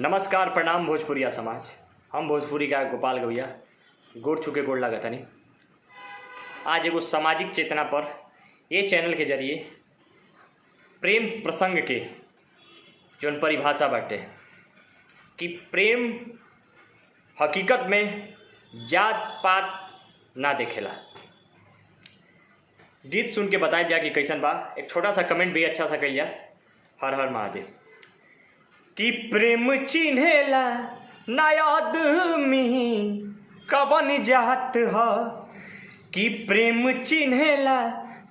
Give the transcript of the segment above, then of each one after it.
नमस्कार प्रणाम भोजपुरिया समाज। हम भोजपुरी गायक गोपाल गवैया गोड़ छुके गोड़ लागतानी। आज एगो सामाजिक चेतना पर ये चैनल के जरिए प्रेम प्रसंग के जौन परिभाषा बाटे कि प्रेम हकीकत में जात पात ना देखेला, गीत सुन के बताए जा कि कैसन बा। एक छोटा सा कमेंट भी अच्छा सा कहिया। हर हर महादेव। कि प्रेम चिन्हेला ना आदमी कवन जात ह, कि प्रेम चिन्हेला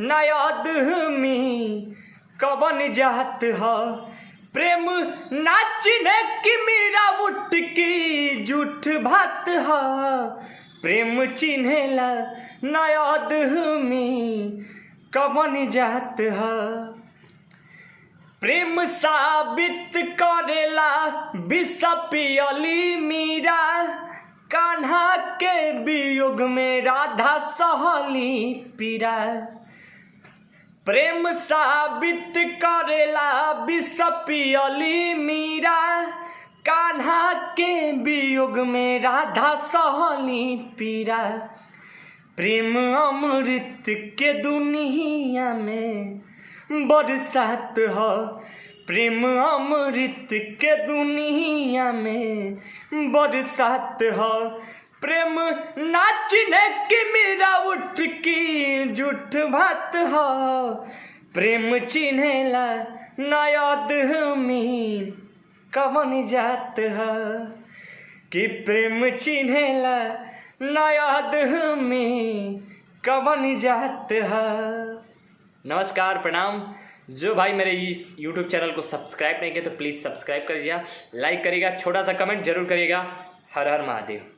ना आदमी कवन जात ह। प्रेम ना चिन्हे कि मेरा उठ की झूठ भात ह। प्रेम चिन्हेला ना आदमी कवन जात ह। प्रेम साबित करेला विष पियली मीरा, कान्हा के वियोग में राधा सहली पीरा। प्रेम साबित करेला विष पियली मीरा, कान्हा के वियोग में राधा सहली पीरा। प्रेम अमृत के दुनिया में बरसात ह। प्रेम अमृत के दुनिया में बरसात ह। प्रेम नाचने की मेरा उठ की झूठ भात ह। प्रेम चिन्हेला ना आदमी कवन जात ह, कि प्रेम चिन्हेला ना आदमी कवन जात ह। नमस्कार प्रणाम। जो भाई मेरे इस YouTube चैनल को सब्सक्राइब नहीं किया तो प्लीज़ सब्सक्राइब करिएगा, लाइक करिएगा, छोटा सा कमेंट जरूर करिएगा। हर हर महादेव।